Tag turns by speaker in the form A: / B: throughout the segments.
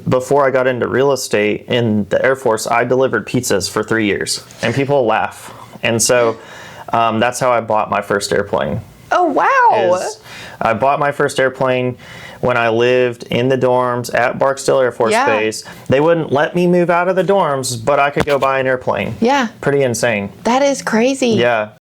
A: before I got into real estate in the Air Force, I delivered pizzas for 3 years, and people laugh. And so that's how I bought my first airplane.
B: Oh, wow.
A: I bought my first airplane when I lived in the dorms at Barksdale Air Force Base. They wouldn't let me move out of the dorms, but I could go buy an airplane.
B: Yeah.
A: Pretty insane.
B: That is crazy.
A: Yeah.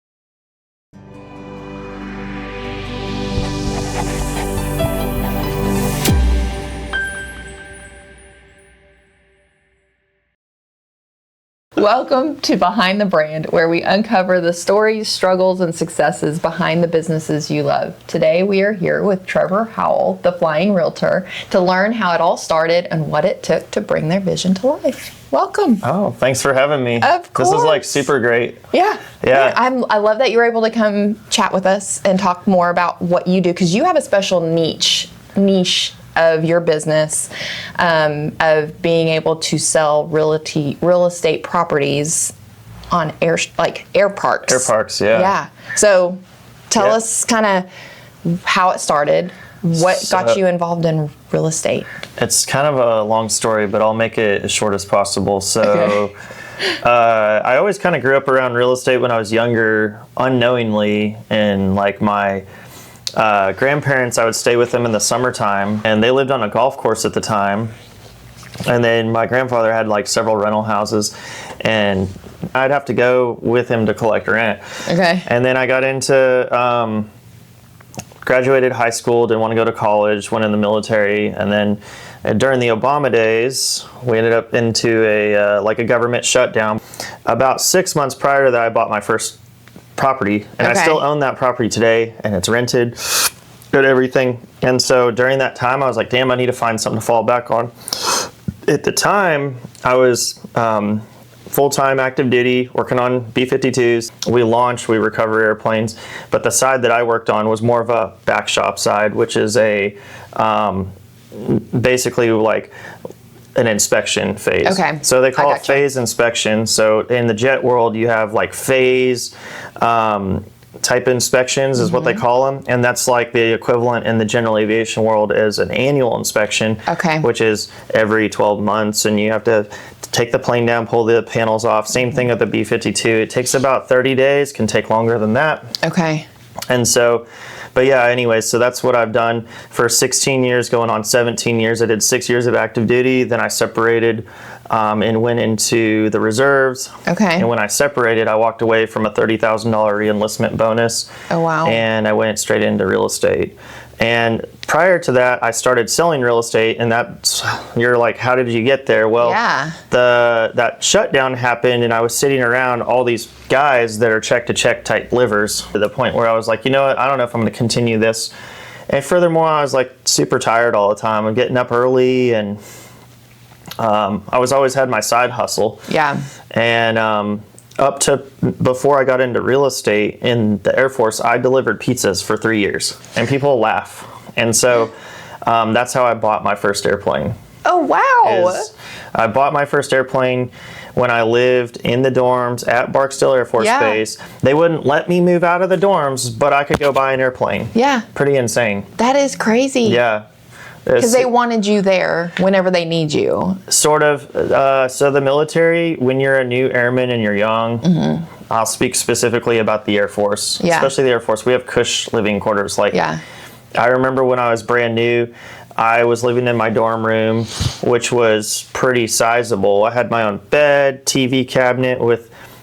B: Welcome to Behind the Brand, where we uncover the stories, struggles, and successes behind the businesses you love. Today, we are here with Trevor Howell, the Flying Realtor, to learn how it all started and what it took to bring their vision to life. Welcome.
A: Oh, thanks for having me.
B: Of course.
A: This is like super great.
B: Yeah. I love that you were able to come chat with us and talk more about what you do, because you have a special niche of your business, of being able to sell real estate properties on air parks.
A: Air parks, yeah.
B: Yeah. So tell us kind of how it started, what got you involved in real estate.
A: It's kind of a long story, but I'll make it as short as possible. So I always kind of grew up around real estate when I was younger, unknowingly, and like my grandparents, I would stay with them in the summertime, and they lived on a golf course at the time. And then my grandfather had like several rental houses, and I'd have to go with him to collect rent.
B: Okay.
A: And then I got into, graduated high school, didn't want to go to college, went in the military, and then during the Obama days, we ended up into a government shutdown. About 6 months prior to that, I bought my first property, and I still own that property today, and it's rented, good everything. And so during that time, I was like, damn, I need to find something to fall back on. At the time, I was full-time active duty, working on B-52s. We launch, we recover airplanes, but the side that I worked on was more of a back shop side, which is a basically like an inspection phase.
B: Okay.
A: So they call it phase inspection. So in the jet world, you have like phase type inspections is what they call them. And that's like the equivalent in the general aviation world as an annual inspection, which is every 12 months. And you have to take the plane down, pull the panels off. Same thing with the B-52. It takes about 30 days, can take longer than that.
B: Okay.
A: And so, but yeah, anyway, so that's what I've done for 16 years, going on 17 years. I did 6 years of active duty. Then I separated and went into the reserves.
B: Okay.
A: And when I separated, I walked away from a $30,000 re-enlistment bonus.
B: Oh, wow.
A: And I went straight into real estate. And prior to that, I started selling real estate, and that's, you're like, how did you get there? Well, that shutdown happened, and I was sitting around all these guys that are check-to-check type livers to the point where I was like, you know what, I don't know if I'm going to continue this. And furthermore, I was like super tired all the time. I'm getting up early, and I was always had my side hustle. Yeah. And up to before I got into real estate in the Air Force, I delivered pizzas for 3 years, and people laugh. And so that's how I bought my first airplane.
B: Oh, wow.
A: I bought my first airplane when I lived in the dorms at Barksdale Air Force Base. They wouldn't let me move out of the dorms, but I could go buy an airplane. Yeah. Pretty insane.
B: That is crazy.
A: Yeah.
B: Because they wanted you there whenever they need you. Sort of.
A: So the military, when you're a new airman and you're young, I'll speak specifically about the Air Force, especially the Air Force. We have cush living quarters. I remember when I was brand new, I was living in my dorm room, which was pretty sizable. I had my own bed, TV cabinet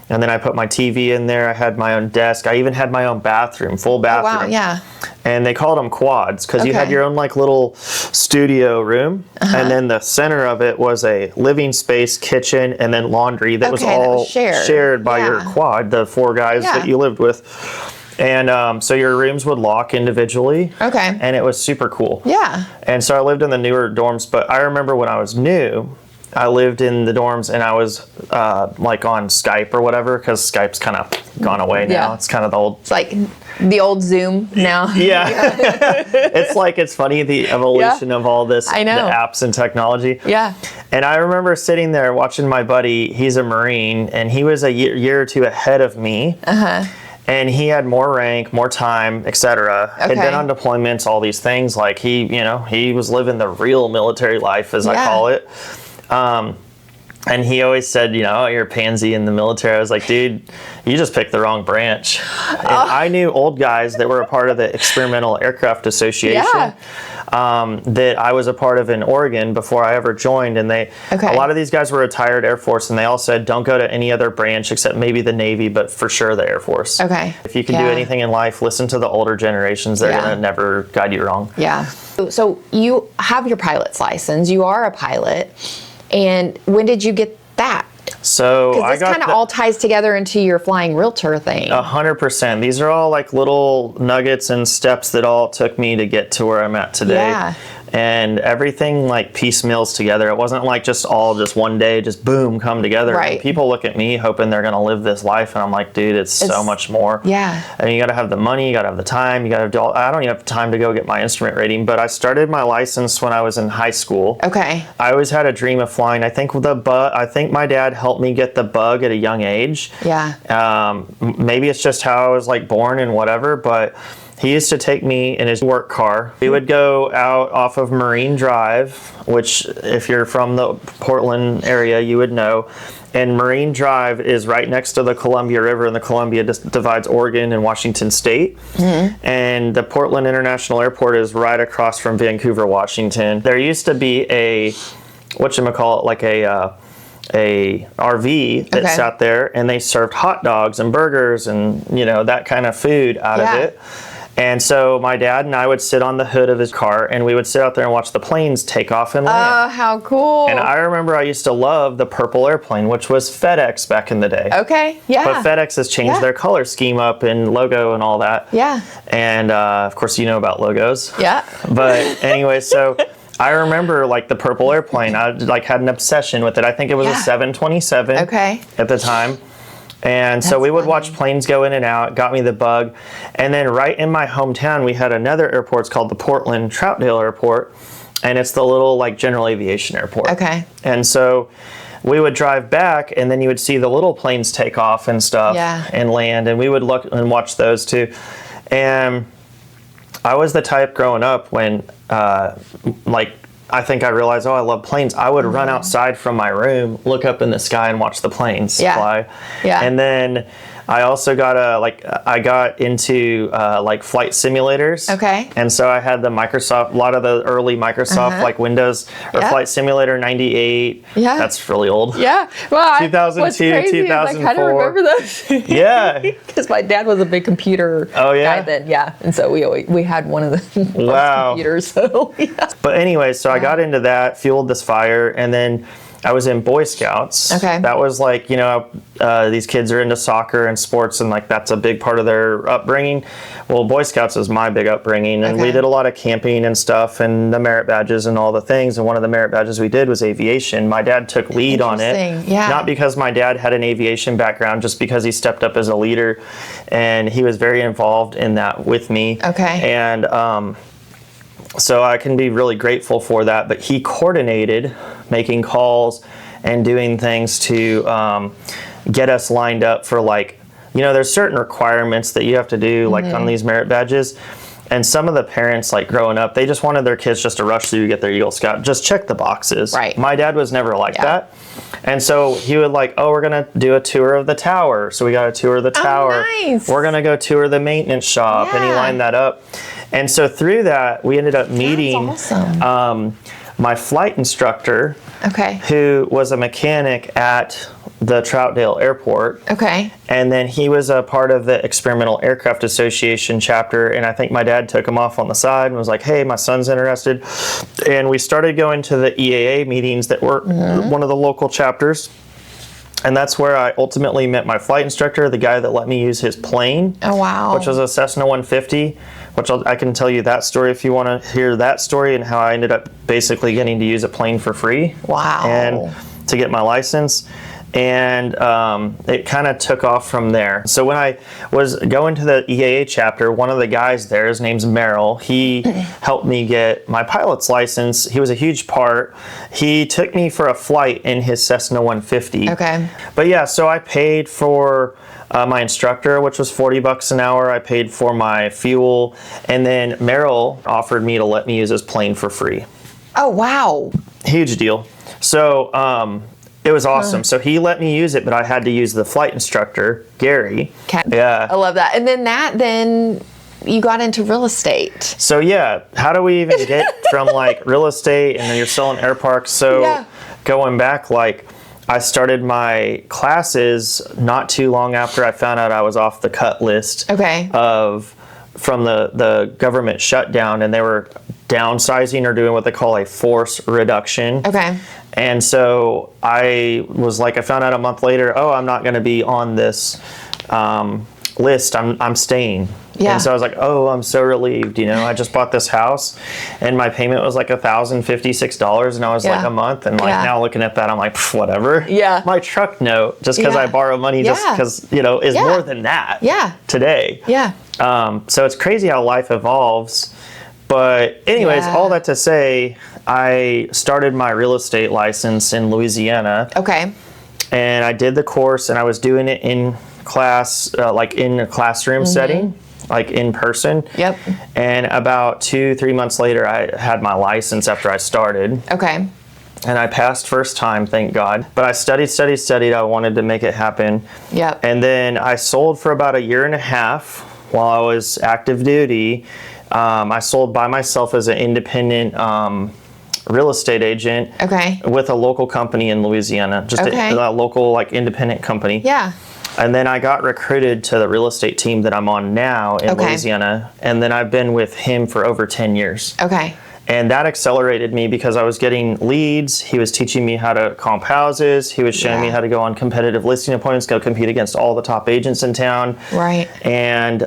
A: and then I put my TV in there. I had my own desk. I even had my own bathroom, full bathroom.
B: Oh, wow, yeah.
A: And they called them quads because you had your own like little studio room, and then the center of it was a living space, kitchen, and then laundry that was all shared by your quad, the 4 guys that you lived with. And so your rooms would lock individually. Okay. And it was super cool. Yeah. And so I lived in the newer dorms, but I remember when I was new, I lived in the dorms, and I was like on Skype or whatever, because Skype's kind of gone away now. Yeah. It's kind of the old...
B: It's like the old Zoom now.
A: Yeah. It's funny, the evolution of all this, the apps and technology. Yeah. And I remember sitting there watching my buddy, he's a Marine, and he was a year or two ahead of me. And he had more rank, more time, etc. Had been on deployments, all these things. Like he was living the real military life, as I call it. And he always said, oh, you're a pansy in the military. I was like, dude, you just picked the wrong branch. And I knew old guys that were a part of the Experimental Aircraft Association that I was a part of in Oregon before I ever joined. And a lot of these guys were retired Air Force, and they all said, don't go to any other branch except maybe the Navy, but for sure the Air Force. If you can do anything in life, listen to the older generations. They're going to never guide you wrong.
B: So you have your pilot's license. You are a pilot. And when did you get that?
A: So
B: because this kind of all ties together into your Flying Realtor thing.
A: 100%. These are all like little nuggets and steps that all took me to get to where I'm at today. And everything like piecemeals together. It wasn't like just one day, just boom, come together. And people look at me hoping they're going to live this life. And I'm like, dude, it's so much more. And you got to have the money, you got to have the time, you got to do I don't even have time to go get my instrument rating, but I started my license when I was in high school. I always had a dream of flying. I think my dad helped me get the bug at a young age. Maybe it's just how I was like born and whatever, but he used to take me in his work car. We would go out off of Marine Drive, which if you're from the Portland area, you would know. And Marine Drive is right next to the Columbia River, and the Columbia divides Oregon and Washington State. And the Portland International Airport is right across from Vancouver, Washington. There used to be a RV that sat there, and they served hot dogs and burgers and that kind of food out of it. And so my dad and I would sit on the hood of his car, and we would sit out there and watch the planes take off and land.
B: Oh, how cool.
A: And I remember I used to love the purple airplane, which was FedEx back in the day. But FedEx has changed their color scheme up and logo and all that. And of course, you know about logos. But anyway, so I remember like the purple airplane. I like had an obsession with it. I think it was a 727 at the time. And so we would watch planes go in and out. It got me the bug. And then right in my hometown, we had another airport. It's called the Portland Troutdale Airport. And it's the little like general aviation airport. And so we would drive back, and then you would see the little planes take off and stuff and land. And we would look and watch those too. And I was the type growing up when I think I realized, I love planes. I would run outside from my room, look up in the sky, and watch the planes fly. And then I also got into flight simulators. And so I had a lot of the early Microsoft like Windows or Flight Simulator 98. That's really old.
B: Well,
A: 2002, 2004.
B: I kind of remember those. Because my dad was a big computer guy then. And so we had one of the computers. So
A: But anyway, so I got into that, fueled this fire, and then I was in Boy Scouts. That was like, these kids are into soccer and sports, and like that's a big part of their upbringing. Well, Boy Scouts is my big upbringing, and we did a lot of camping and stuff, and the merit badges and all the things. And one of the merit badges we did was aviation. My dad took lead on it, not because my dad had an aviation background, just because he stepped up as a leader, and he was very involved in that with me. And so I can be really grateful for that. But he coordinated making calls and doing things to get us lined up for there's certain requirements that you have to do on these merit badges. And some of the parents growing up, they just wanted their kids just to rush through, get their Eagle Scout, just check the boxes. My dad was never like that. And so he would we're going to do a tour of the tower. So we got a tour of the tower. We're going to go tour the maintenance shop. And he lined that up. And so through that, we ended up meeting my flight instructor, who was a mechanic at the Troutdale Airport. And then he was a part of the Experimental Aircraft Association chapter. And I think my dad took him off on the side and was like, hey, my son's interested. And we started going to the EAA meetings that were one of the local chapters. And that's where I ultimately met my flight instructor, the guy that let me use his plane. Which was a Cessna 150, which I can tell you that story if you want to hear that story, and how I ended up basically getting to use a plane for free. And to get my license. And it kind of took off from there. So when I was going to the EAA chapter, one of the guys there, his name's Merrill, he helped me get my pilot's license. He was a huge part. He took me for a flight in his Cessna 150.
B: Okay.
A: But yeah, so I paid for my instructor, which was $40 an hour. I paid for my fuel. And then Merrill offered me to let me use his plane for free.
B: Oh, wow.
A: Huge deal. So it was awesome. So he let me use it, but I had to use the flight instructor, Gary.
B: Okay.
A: Yeah.
B: I love that. And then you got into real estate.
A: So yeah, how do we even get from like real estate and then you're selling air parks? So going back, like I started my classes not too long after I found out I was off the cut list from the government shutdown, and they were downsizing or doing what they call a force reduction.
B: Okay.
A: And so I was like, I found out a month later, oh, I'm not going to be on this list. I'm staying.
B: Yeah.
A: And so I was like, oh, I'm so relieved. You know, I just bought this house and my payment was like $1,056, and I was like a month. And like now looking at that, I'm like, whatever.
B: Yeah.
A: My truck note, just because I borrow money just because, you know, is more than that today.
B: Yeah.
A: So it's crazy how life evolves. But anyways, all that to say, I started my real estate license in Louisiana.
B: Okay.
A: And I did the course, and I was doing it in class, like in a classroom setting, like in person. Yep. And about 2-3 months later, I had my license after I started.
B: Okay.
A: And I passed first time, thank God. But I studied. I wanted to make it happen.
B: Yep.
A: And then I sold for about 1.5 years while I was active duty. I sold by myself as an independent real estate agent with a local company in Louisiana, just a local like independent company.
B: Yeah.
A: And then I got recruited to the real estate team that I'm on now in Louisiana, and then I've been with him for over 10 years.
B: Okay.
A: And that accelerated me because I was getting leads. He was teaching me how to comp houses. He was showing me how to go on competitive listing appointments, go compete against all the top agents in town.
B: Right.
A: And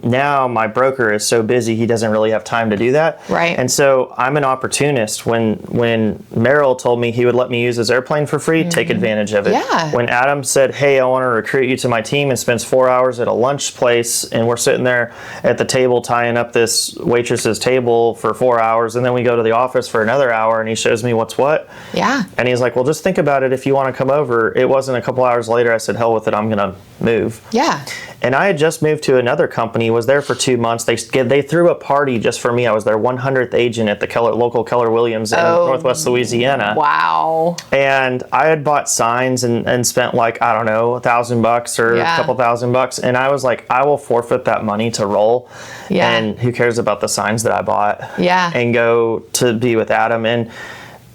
A: now my broker is so busy, he doesn't really have time to do that.
B: Right.
A: And so I'm an opportunist. When Merrill told me he would let me use his airplane for free, take advantage of it.
B: Yeah.
A: When Adam said, hey, I want to recruit you to my team, and spends 4 hours at a lunch place, and we're sitting there at the table tying up this waitress's table for 4 hours, and then we go to the office for another hour, and he shows me what's what.
B: Yeah.
A: And he's like, well, just think about it if you want to come over. It wasn't a couple hours later. I said, hell with it. I'm going to move.
B: Yeah.
A: And I had just moved to another company, was there for 2 months. They threw a party just for me. I was their 100th agent at the local Keller Williams in Northwest Louisiana.
B: Wow.
A: And I had bought signs and spent like, I don't know, $1,000 or a couple $1,000. And I was like, I will forfeit that money to roll. Yeah. And who cares about the signs that I bought? Yeah. And go to be with Adam. And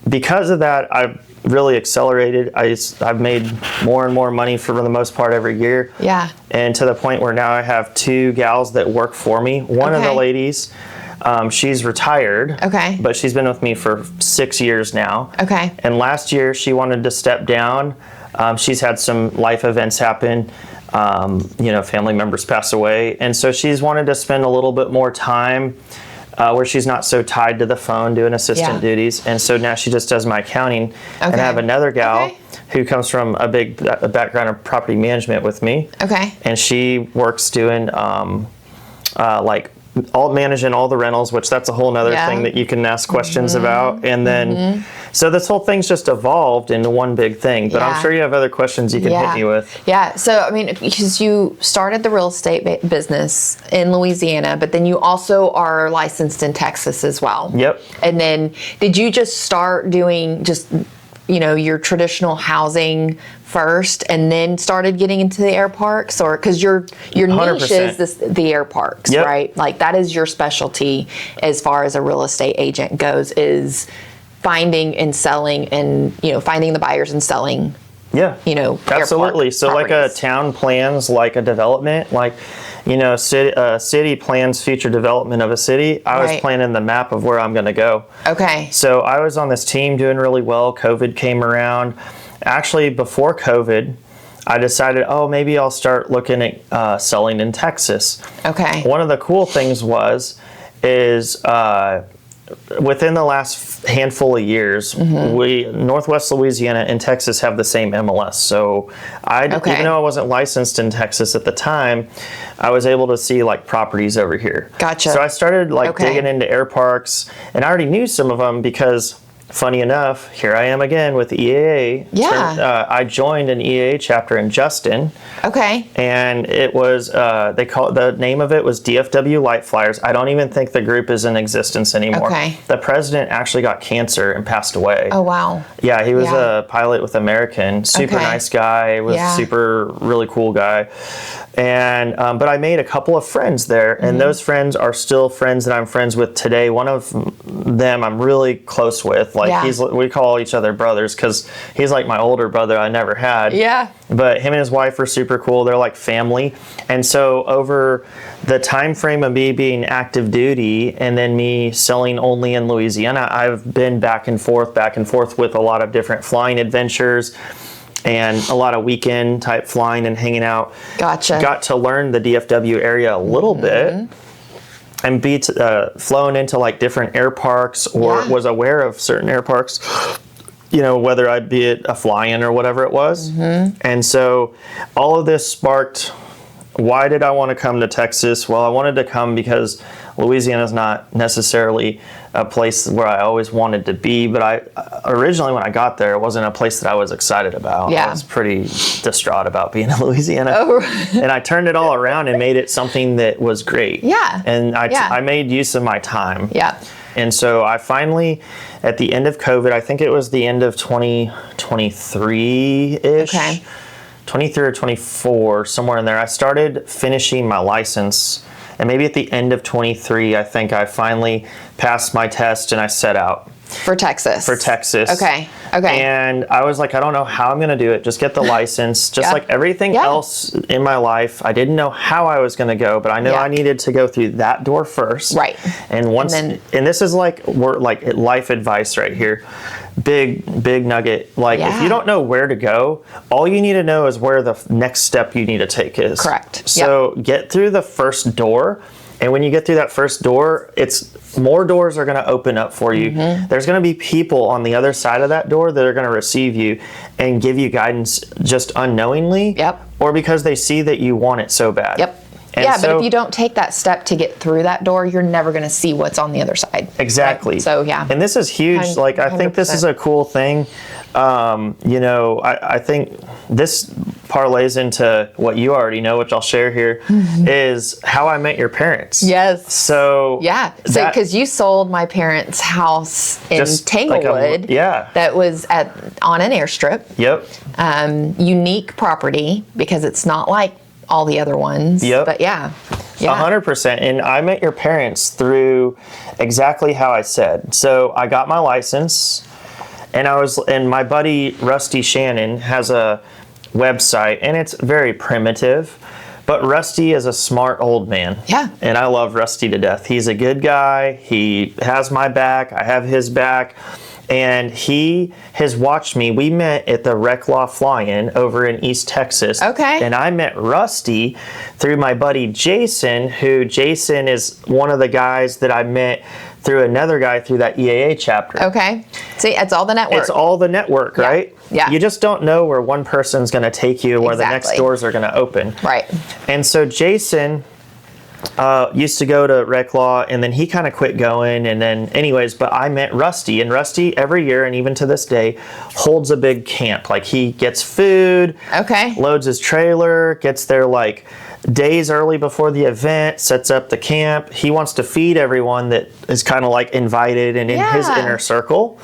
A: because of that, I've really accelerated. I've made more and more money for the most part every year. Yeah. And to the point where now I have 2 gals that work for me. One of the ladies, she's retired. Okay. But she's been with me for 6 years now. Okay. And last year she wanted to step down. She's had some life events happen. You know, family members pass away. And so she's wanted to spend a little bit more time where she's not so tied to the phone doing assistant duties. And so now she just does my accounting. And I have another gal who comes from a background of property management with me. Okay. And she works doing like managing all the rentals, which that's a whole nother thing that you can ask questions about. And then, so this whole thing's just evolved into one big thing, but I'm sure you have other questions you can hit me with.
B: Yeah. So, I mean, because you started the real estate business in Louisiana, but then you also are licensed in Texas as well. Yep. And then did you just start doing just, you know, your traditional housing first and then started getting into the air parks? Or because your niche
A: 100%.
B: is the air parks, right? Like that is your specialty as far as a real estate agent goes, is finding and selling and, you know, finding the buyers and selling. Yeah. You know,
A: absolutely. So properties. Like a town plans, like a development, like, you know, city plans future development of a city. I was planning the map of where I'm going to go. Okay. So I was on this team doing really well. COVID came around. Actually, before COVID, I decided, oh, maybe I'll start looking at selling in Texas. Okay. One of the cool things is within the last handful of years, Northwest Louisiana and Texas have the same MLS. So even though I wasn't licensed in Texas at the time, I was able to see like properties over here.
B: Gotcha.
A: So I started like digging into air parks, and I already knew some of them because, funny enough, here I am again with EAA.
B: Yeah.
A: I joined an EAA chapter in Justin.
B: Okay.
A: And it was, the name of it was DFW Light Flyers. I don't even think the group is in existence anymore.
B: Okay.
A: The president actually got cancer and passed away.
B: Oh, wow.
A: Yeah, he was a pilot with American. Super nice guy. Was really cool guy. And but I made a couple of friends there, and those friends are still friends that I'm friends with today. One of them I'm really close with. Like we call each other brothers because he's like my older brother I never had.
B: Yeah.
A: But him and his wife are super cool. They're like family. And so over the time frame of me being active duty and then me selling only in Louisiana, I've been back and forth with a lot of different flying adventures and a lot of weekend type flying and hanging out. Gotcha. Got to learn the DFW area a little bit and be flown into like different air parks or was aware of certain air parks, you know, whether I'd be at a fly-in or whatever it was. And so all of this sparked, why did I want to come to Texas? Well, I wanted to come because Louisiana is not necessarily a place where I always wanted to be, but originally when I got there, it wasn't a place that I was excited about. I was pretty distraught about being in Louisiana. And I turned it all around and made it something that was great. And I made use of my time. And so I finally, at the end of COVID, I think it was the end of 2023-ish, 23 or 24, somewhere in there, I started finishing my license. And maybe at the end of 23, I think I finally passed my test and I set out.
B: For Texas. Okay.
A: And I was like, I don't know how I'm going to do it. Just get the license. Just like everything else in my life, I didn't know how I was going to go, but I know I needed to go through that door first.
B: Right.
A: And and this is like life advice right here. Big nugget. Like if you don't know where to go, all you need to know is where the next step you need to take is.
B: Correct.
A: So get through the first door. And when you get through that first door, more doors are going to open up for you. There's going to be people on the other side of that door that are going to receive you and give you guidance just unknowingly. Or because they see that you want it so bad. And
B: but if you don't take that step to get through that door, you're never going to see what's on the other side.
A: Exactly.
B: Right? So
A: and this is huge. Like I think this is a cool thing. You know, I think this parlays into what you already know, which I'll share here, is how I met your parents. So
B: because you sold my parents' house in Tanglewood. That was on an airstrip. Unique property because it's not like all the other ones. But
A: 100%. And I met your parents through exactly how I said. So I got my license, and my buddy Rusty Shannon has a website, and it's very primitive. But Rusty is a smart old man. And I love Rusty to death. He's a good guy. He has my back. I have his back. And he has watched me. We met at the Rec Law Fly-In over in East Texas. And I met Rusty through my buddy Jason, who Jason is one of the guys that I met through another guy through that EAA chapter.
B: See, it's all the network.
A: It's all the network, right? You just don't know where one person's going to take you, where the next doors are going to open. And so Jason used to go to Rec Law, and then he kind of quit going, and then anyways, but I met Rusty, and Rusty every year, and even to this day, holds a big camp. Like he gets food, loads his trailer, gets there like days early before the event, sets up the camp. He wants to feed everyone that is kind of like invited and in his inner circle.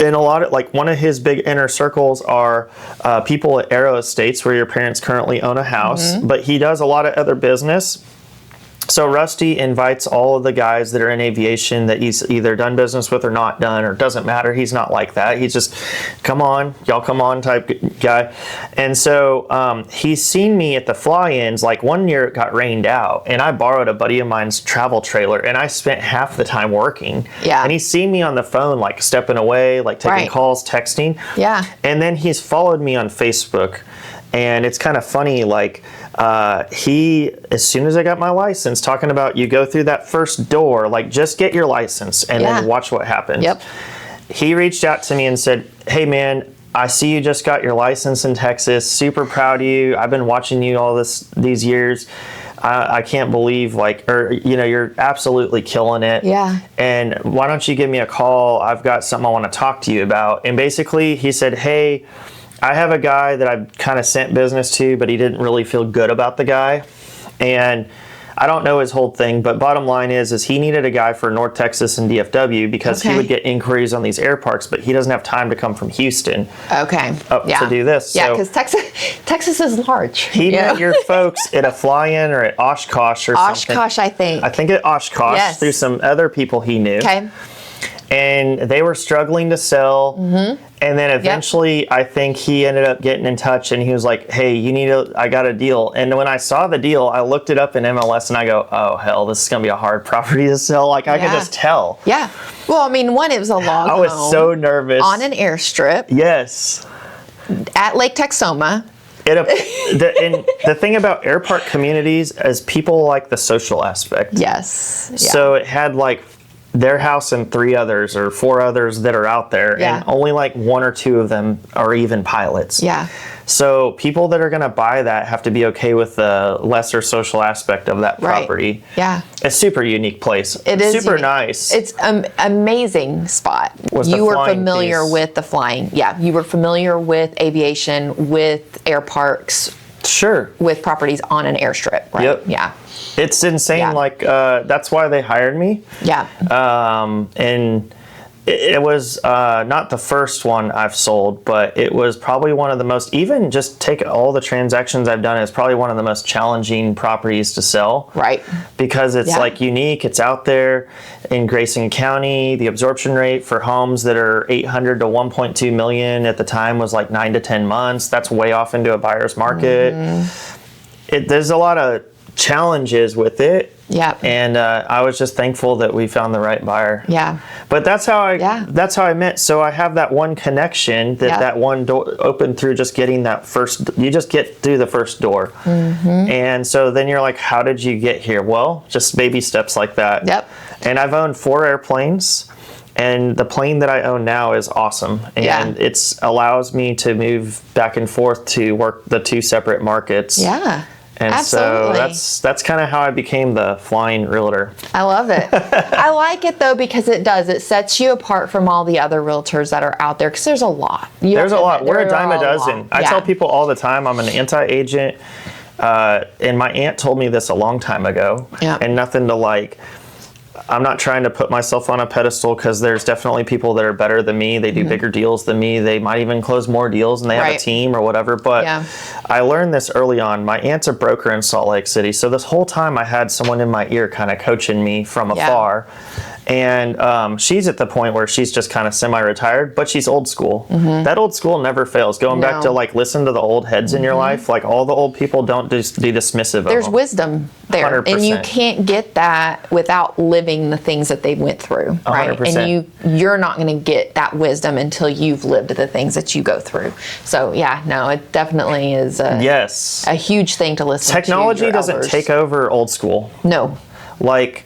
A: And one of his big inner circles are people at Aero Estates, where your parents currently own a house, but he does a lot of other business. So Rusty invites all of the guys that are in aviation that he's either done business with or not done, or doesn't matter. He's not like that. He's just, come on, y'all come on type guy. And so he's seen me at the fly-ins. Like one year it got rained out, and I borrowed a buddy of mine's travel trailer, and I spent half the time working. And he's seen me on the phone, like stepping away, like taking calls, texting. And then he's followed me on Facebook. And it's kind of funny, like, as soon as I got my license, talking about you go through that first door, like, just get your license and then watch what happens.
B: Yep.
A: He reached out to me and said, hey, man, I see you just got your license in Texas. Super proud of you. I've been watching you all these years. I can't believe, like, or, you know, you're absolutely killing it.
B: Yeah.
A: And why don't you give me a call? I've got something I want to talk to you about. And basically he said, hey, I have a guy that I've kind of sent business to, but he didn't really feel good about the guy. And I don't know his whole thing, but bottom line is he needed a guy for North Texas and DFW because he would get inquiries on these air parks, but he doesn't have time to come from Houston to do this.
B: Yeah, because Texas is large.
A: He met your folks at a fly-in or at Oshkosh or something.
B: Oshkosh, I think.
A: I think at Oshkosh through some other people he knew.
B: Okay.
A: And they were struggling to sell. And then eventually I think he ended up getting in touch and he was like, hey, I got a deal. And when I saw the deal, I looked it up in MLS and I go, oh, hell, this is going to be a hard property to sell. Like, I could just tell.
B: Yeah. Well, I mean, it was a log
A: I was
B: home
A: so nervous.
B: on an airstrip.
A: Yes.
B: At Lake Texoma.
A: And the thing about air park communities is people like the social aspect.
B: Yes. Yeah.
A: So it had like their house and 3 others or 4 others that are out there, and only like 1 or 2 of them are even pilots.
B: Yeah.
A: So people that are going to buy that have to be okay with the lesser social aspect of that property.
B: Right. Yeah.
A: It's a super unique place.
B: It is
A: super
B: unique.
A: Nice.
B: It's an amazing spot. You were familiar with the flying. Yeah. You were familiar with aviation, with air parks.
A: Sure.
B: With properties on an airstrip, right?
A: Yep.
B: Yeah.
A: It's insane. Like, that's why they hired me.
B: Yeah.
A: And it was not the first one I've sold, but it was probably one of the most, even just take all the transactions I've done, it's probably one of the most challenging properties to sell.
B: Right.
A: Because it's like unique, it's out there in Grayson County. The absorption rate for homes that are 800 to 1.2 million at the time was like 9 to 10 months. That's way off into a buyer's market. There's a lot of challenges with it.
B: Yeah.
A: And I was just thankful that we found the right buyer.
B: Yeah.
A: But that's how I met. So I have that one connection that one door opened through just getting that first, you just get through the first door. And so then you're like, how did you get here? Well, just baby steps like that.
B: Yep.
A: And I've owned 4 airplanes. And the plane that I own now is awesome. And it allows me to move back and forth to work the 2 separate markets.
B: Yeah.
A: And
B: absolutely.
A: so that's kind of how I became the Flying Realtor.
B: I love it. I like it though because it sets you apart from all the other realtors that are out there because there's a lot.
A: There's a lot. We're a dime a dozen. I tell people all the time I'm an anti-agent. And my aunt told me this a long time ago. And nothing to like. I'm not trying to put myself on a pedestal because there's definitely people that are better than me. They do bigger deals than me. They might even close more deals and they have a team or whatever. But I learned this early on. My aunt's a broker in Salt Lake City. So this whole time I had someone in my ear kind of coaching me from afar. And she's at the point where she's just kind of semi-retired, but she's old school. That old school never fails. Going back to like listen to the old heads in your life, like all the old people don't just be dismissive of them.
B: There's wisdom there.
A: 100%.
B: And you can't get that without living the things that they went through, right?
A: 100%.
B: And you're not going to get that wisdom until you've lived the things that you go through. So it definitely is a huge thing to listen to.
A: Technology doesn't take over old school.
B: No.
A: Like,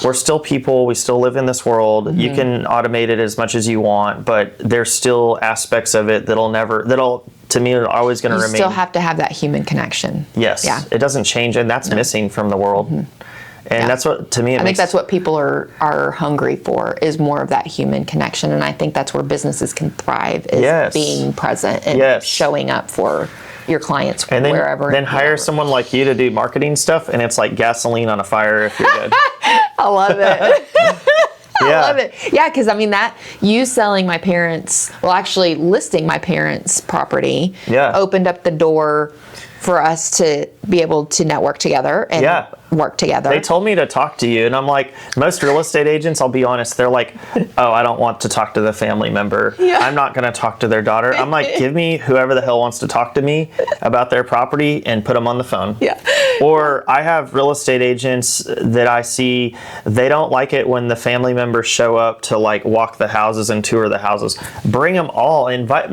A: we're still people, we still live in this world. You can automate it as much as you want, but there's still aspects of it that'll to me are always going to remain.
B: You still have to have that human connection.
A: Yes. Yeah. It doesn't change, and that's missing from the world. And that's what, to me,
B: I think that's what people are hungry for, is more of that human connection. And I think that's where businesses can thrive, is being present and showing up for your clients
A: and then,
B: wherever.
A: Then hire someone like you to do marketing stuff, and it's like gasoline on a fire if you're good.
B: I love it. I love it. Yeah, because I mean that you selling my parents, actually listing my parents' property, opened up the door for us to be able to network together and work together.
A: They told me to talk to you, and I'm like, most real estate agents, I'll be honest, they're like, oh, I don't want to talk to the family member. I'm not going to talk to their daughter. I'm like, give me whoever the hell wants to talk to me about their property and put them on the phone. Or I have real estate agents that I see, they don't like it when the family members show up to like walk the houses and tour the houses. Bring them all. Invite,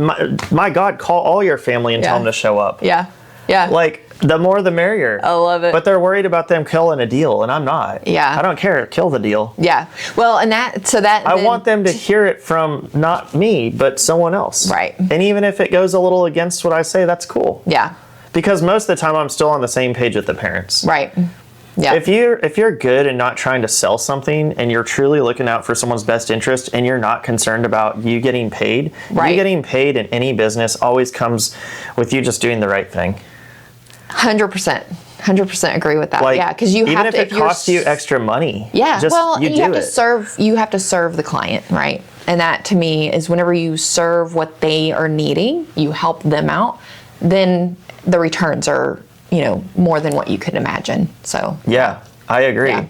A: my God, call all your family and tell them to show up.
B: Yeah. Yeah.
A: Like, the more the merrier.
B: I love it.
A: But they're worried about them killing a deal, and I'm not.
B: Yeah.
A: I don't care. Kill the deal.
B: Yeah. Well, and I
A: want them to hear it from not me, but someone else.
B: Right.
A: And even if it goes a little against what I say, that's cool.
B: Yeah.
A: Because most of the time I'm still on the same page with the parents.
B: Right. Yeah.
A: If you're good and not trying to sell something, and you're truly looking out for someone's best interest, and you're not concerned about you getting paid,
B: right.
A: You getting paid in any business always comes with you just doing the right thing.
B: 100% agree with that.
A: Like,
B: yeah, because you have to.
A: Even if it costs you extra money.
B: Yeah.
A: Just,
B: well,
A: you
B: have to serve. You have to serve the client, right? And that to me is whenever you serve what they are needing, you help them out, then the returns are, more than what you could imagine. So.
A: Yeah, I agree. Yeah.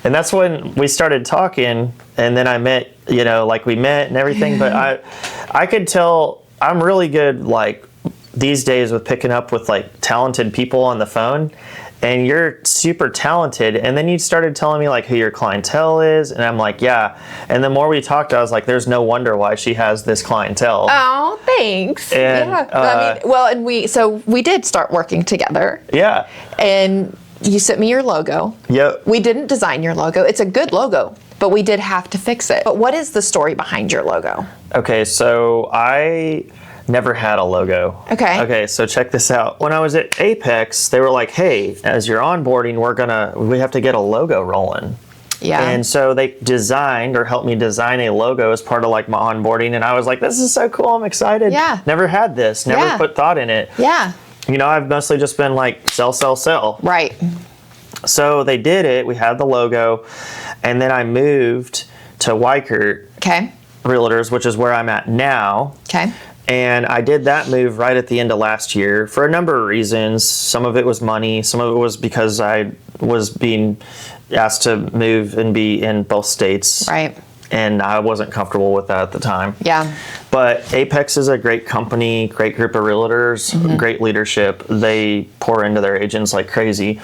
A: And that's when we started talking, and then I met, like we met and everything. But I could tell I'm really good, like, these days with picking up with like talented people on the phone, and you're super talented. And then you started telling me like who your clientele is, and I'm like, yeah. And the more we talked, I was like, there's no wonder why she has this clientele.
B: Oh, thanks.
A: And,
B: yeah. And we did start working together.
A: Yeah.
B: And you sent me your logo.
A: Yep.
B: We didn't design your logo. It's a good logo, but we did have to fix it. But what is the story behind your logo?
A: Okay, so I never had a logo. Okay, so check this out. When I was at Apex, they were like, hey, as you're onboarding, we have to get a logo rolling.
B: Yeah.
A: And so they designed or helped me design a logo as part of like my onboarding. And I was like, this is so cool. I'm excited.
B: Yeah.
A: Never had this. Never put thought in it.
B: Yeah.
A: I've mostly just been like sell.
B: Right.
A: So they did it. We had the logo. And then I moved to Weichert Realtors, which is where I'm at now.
B: Okay.
A: And I did that move right at the end of last year for a number of reasons. Some of it was money. Some of it was because I was being asked to move and be in both states.
B: Right.
A: And I wasn't comfortable with that at the time.
B: Yeah.
A: But Apex is a great company, great group of realtors, great leadership. They pour into their agents like crazy.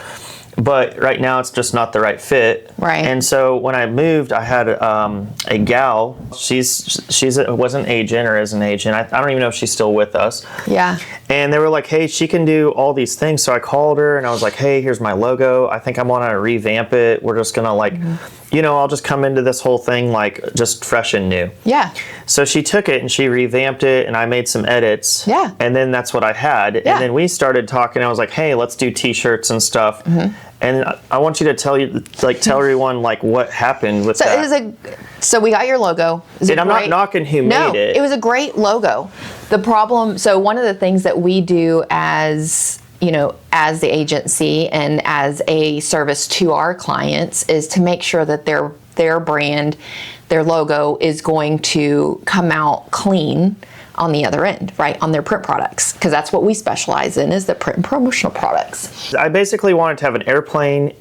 A: But right now it's just not the right fit.
B: Right.
A: And so when I moved, I had a gal. She was an agent or is an agent. I don't even know if she's still with us.
B: Yeah.
A: And they were like, hey, she can do all these things. So I called her and I was like, hey, here's my logo. I think I want to revamp it. We're just going to like, I'll just come into this whole thing like just fresh and new.
B: Yeah.
A: So she took it and she revamped it, and I made some edits.
B: Yeah.
A: And then that's what I had. Yeah. And then we started talking. I was like, hey, let's do t-shirts and stuff. And I want you to tell everyone like what happened with that.
B: So we got your logo.
A: I'm not knocking who made it.
B: It was a great logo. The problem, so one of the things that we do as the agency and as a service to our clients is to make sure that their brand, their logo is going to come out clean on the other end, right? On their print products, because that's what we specialize in, is the print and promotional products.
A: I basically wanted to have an airplane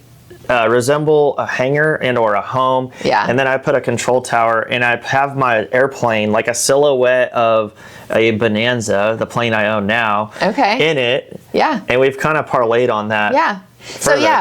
A: resemble a hangar and or a home.
B: Yeah.
A: And then I put a control tower, and I have my airplane like a silhouette of a Bonanza, the plane I own now, in it.
B: Yeah.
A: And we've kind of parlayed on that.
B: Yeah.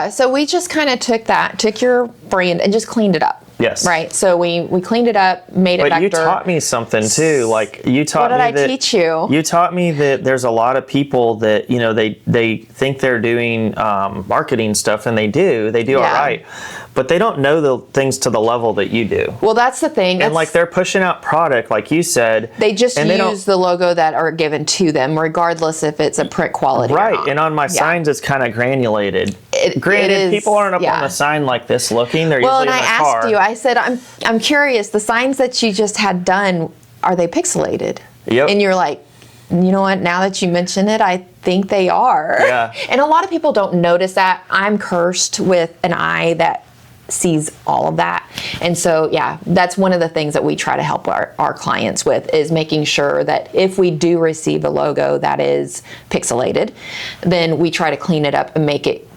B: So we just kind of took your brand and just cleaned it up.
A: Yes.
B: Right. So we cleaned it up, made it vector.
A: But you taught me something too. Like you taught me
B: What did I teach you?
A: You taught me that there's a lot of people that they think they're doing marketing stuff, and they do all right, but they don't know the things to the level that you do.
B: Well, that's the thing.
A: And like they're pushing out product, like you said.
B: They just use the logo that are given to them, regardless if it's a print quality.
A: Right.
B: Or not.
A: And on my signs, it's kind of granulated. Granted, people aren't up on the sign like this looking. They're usually in the car.
B: Well, and I asked you. I said, I'm curious. The signs that you just had done, are they pixelated?
A: Yep.
B: And you're like, you know what? Now that you mention it, I think they are.
A: Yeah.
B: And a lot of people don't notice that. I'm cursed with an eye that sees all of that. And so, that's one of the things that we try to help our clients with, is making sure that if we do receive a logo that is pixelated, then we try to clean it up and make it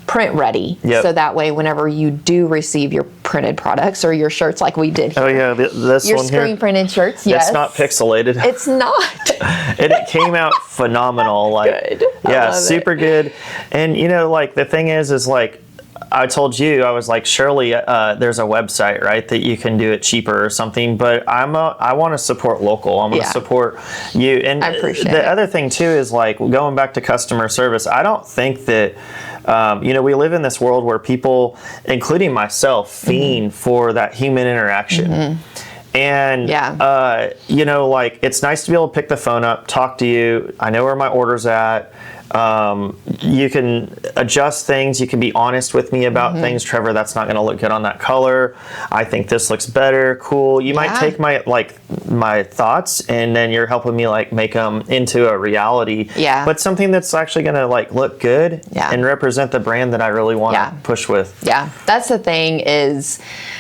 B: print ready.
A: Yep.
B: So that way, whenever you do receive your printed products or your shirts like we did here.
A: Oh yeah, this
B: your
A: one here.
B: screen printed shirts, yes.
A: It's not pixelated.
B: It's not.
A: And it came out phenomenal. Like,
B: Good.
A: Yeah, super good. And you know, like the thing is like, I told you, I was like, surely there's a website, right, that you can do it cheaper or something. But I want to support local. I'm going to support you. And
B: I appreciate
A: the
B: it.
A: other thing too is like going back to customer service. I don't think that you know, we live in this world where people, including myself, fiend for that human interaction. And, you know, like, it's nice to be able to pick the phone up, talk to you. I know where my order's at. You can adjust things. You can be honest with me about things. Trevor, that's not going to look good on that color. I think this looks better. Cool. You might take my thoughts, and then you're helping me like make them into a reality. Yeah. But something that's actually going to like look good and represent the brand that I really want to push with.
B: Yeah. That's the thing is,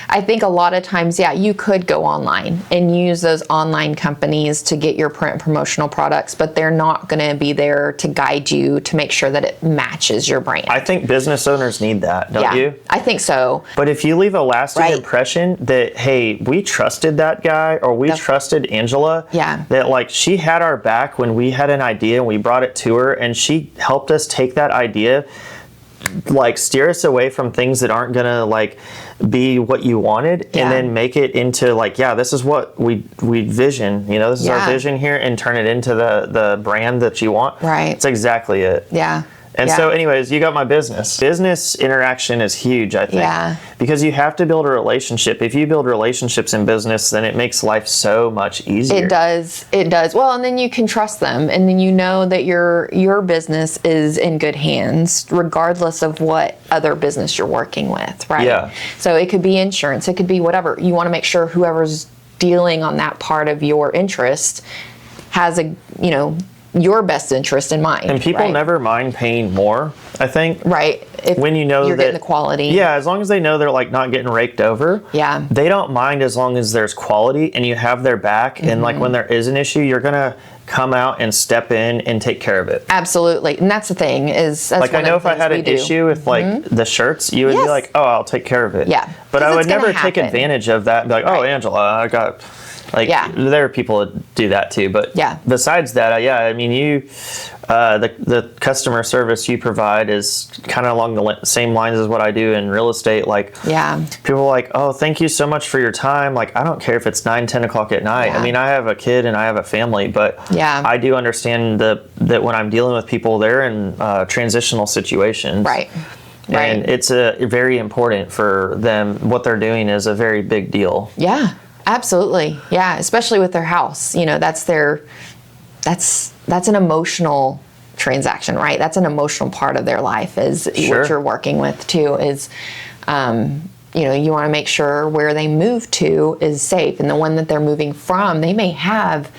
B: I think a lot of times, you could go online and use those online companies to get your print promotional products, but they're not going to be there to guide you to make sure that it matches your brand.
A: I think business owners need that, don't you?
B: I think so.
A: But if you leave a lasting impression that, hey, we trusted that guy, or we trusted Angela, that like she had our back when we had an idea and we brought it to her, and she helped us take that idea, like steer us away from things that aren't gonna like be what you wanted, and then make it into like, this is what we vision, you know, this is our vision here, and turn it into the brand that you want. Right. It's exactly it. Yeah. And so anyways, you got my business. Business interaction is huge, I think. Because you have to build a relationship. If you build relationships in business, then it makes life so much easier.
B: It does. It does. Well, and then you can trust them, and then you know that your business is in good hands, regardless of what other business you're working with, right? Yeah. So it could be insurance, it could be whatever. You want to make sure whoever's dealing on that part of your interest has your best interest in mind.
A: And people never mind paying more, I think.
B: Right. If
A: when you know
B: you're
A: that,
B: getting the quality.
A: Yeah, as long as they know they're like not getting raked over.
B: Yeah.
A: They don't mind as long as there's quality and you have their back. And like when there is an issue, you're going to come out and step in and take care of it.
B: Absolutely. And that's the thing is, that's
A: like I know if I had an issue with like the shirts, you would be like, oh, I'll take care of it. Yeah. But I would never take advantage of that and be like, oh, Angela, I got... Like, there are people that do that too, but besides that, I mean, the customer service you provide is kind of along the same lines as what I do in real estate. Like, people are like, oh, thank you so much for your time. Like, I don't care if it's 9, 10 o'clock at night. I mean, I have a kid and I have a family, but I do understand that when I'm dealing with people, they're in transitional situations. Right. And it's very important for them. What they're doing is a very big deal. Yeah.
B: Absolutely. Yeah. Especially with their house, you know, that's an emotional transaction, right? That's an emotional part of their life is what you're working with too is, you know, you want to make sure where they move to is safe. And the one that they're moving from, they may have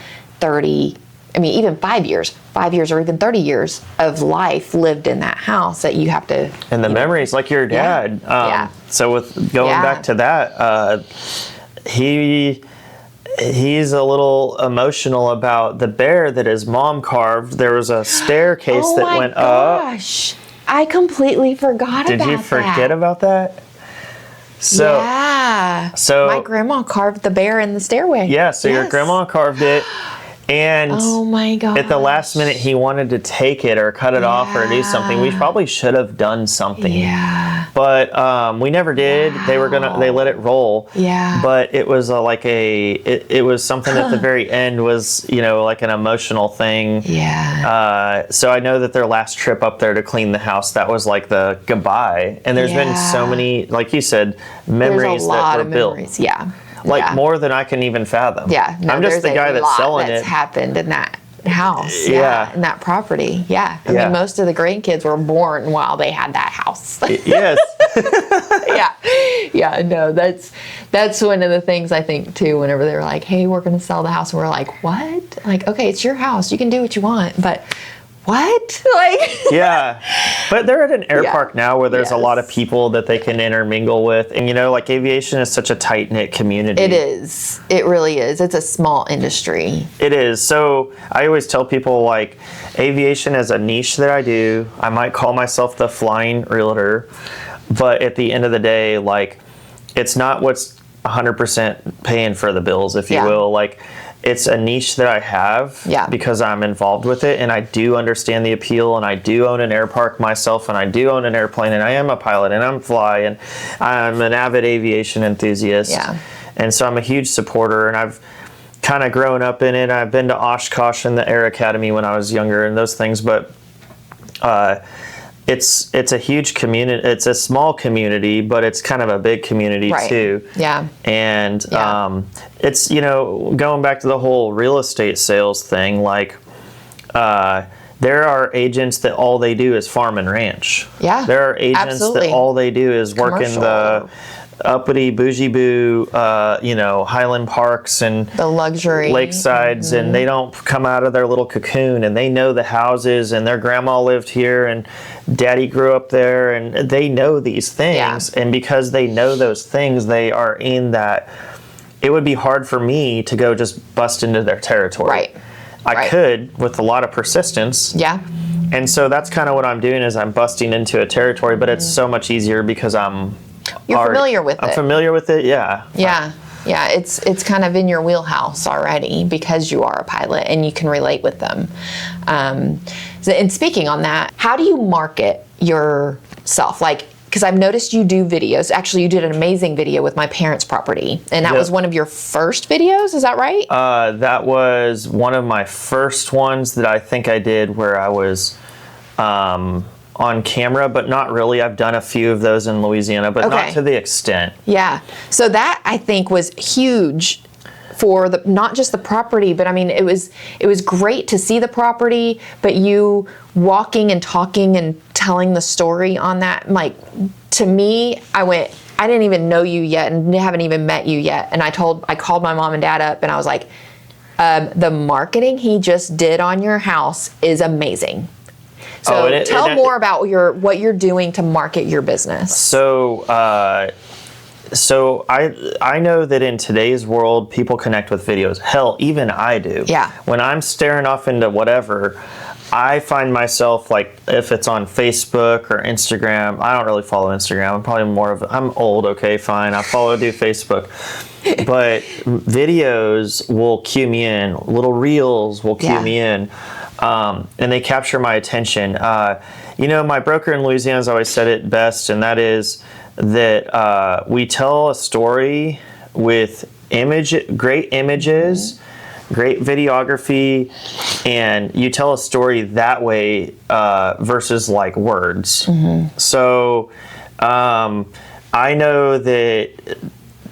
B: 30, I mean, even 5 years or even 30 years of life lived in that house that you have to.
A: And the memories like your dad. So with going back to that, he's a little emotional about the bear that his mom carved. There was a staircase that went up. Oh my gosh.
B: I completely forgot about that.
A: Did you forget about that?
B: So my grandma carved the bear in the stairway.
A: Yeah, so your grandma carved it. And
B: oh my God!
A: At the last minute, he wanted to take it or cut it off or do something. We probably should have done something. Yeah. But we never did. Wow. They let it roll. Yeah. But it was it was something at the very end was, you know, like an emotional thing. Yeah. So I know that their last trip up there to clean the house, that was like the goodbye. And there's been so many, like you said, memories that were built. Yeah. Like more than I can even fathom. Yeah, no, I'm just the guy that's selling it.
B: That's happened in that house. Yeah, in that property. Yeah, I mean, most of the grandkids were born while they had that house.
A: Yes.
B: Yeah. No, that's one of the things I think too. Whenever they were like, "Hey, we're going to sell the house," and we're like, "What?" Like, okay, it's your house. You can do what you want, but what? Like,
A: yeah. But they're at an air
B: Yeah.
A: park now where there's a lot of
B: Yes.
A: people that they can intermingle with. And, you know, like aviation is such a tight-knit community.
B: it is. It really is. It's a small industry.
A: It is. So I always tell people, like, aviation is a niche that I do. I might call myself the Flying Realtor. But at the end of the day, like, it's not what's 100% paying for the bills, if you
B: Yeah.
A: will. Like, it's a niche that I have because I'm involved with it, and I do understand the appeal, and I do own an air park myself, and I do own an airplane, and I am a pilot, and I'm fly, and I'm an avid aviation enthusiast.
B: Yeah.
A: And so I'm a huge supporter, and I've kind of grown up in it. I've been to Oshkosh and the Air Academy when I was younger and those things, but it's a huge community. It's a small community, but it's kind of a big community too.
B: Yeah.
A: And it's, you know, going back to the whole real estate sales thing, like there are agents that all they do is farm and ranch.
B: Yeah.
A: There are agents that all they do is work in the uppity bougie boo, you know, Highland Parks and
B: the luxury
A: lakesides, and they don't come out of their little cocoon, and they know the houses, and their grandma lived here and daddy grew up there, and they know these things. And because they know those things, they are in that. It would be hard for me to go just bust into their territory. I could with a lot of persistence.
B: Yeah.
A: And so that's kind of what I'm doing, is I'm busting into a territory, but it's so much easier because
B: You're familiar with it.
A: I'm familiar with it, yeah.
B: Yeah. Yeah, it's kind of in your wheelhouse already because you are a pilot and you can relate with them. And speaking on that, how do you market yourself? Like, because I've noticed you do videos. Actually, you did an amazing video with my parents' property, and that was one of your first videos. Is that right?
A: That was one of my first ones that I think I did where I was on camera, but not really. I've done a few of those in Louisiana, but not to the extent.
B: Yeah. So that, I think, was huge for the not just the property, but I mean, it was great to see the property, but you walking and talking and telling the story on that, like, to me, I didn't even know you yet and haven't even met you yet. And I called my mom and dad up and I was like, the marketing he just did on your house is amazing. So tell more about what you're doing to market your business.
A: So I know that in today's world, people connect with videos. Hell, even I do.
B: Yeah.
A: When I'm staring off into whatever, I find myself, like, if it's on Facebook or Instagram, I don't really follow Instagram. I'm probably I'm old, okay, fine. Do Facebook. But videos will cue me in. Little reels will cue me in. And they capture my attention. You know, my broker in Louisiana has always said it best, and that is that we tell a story with great images, great videography, and you tell a story that way versus like words. So I know that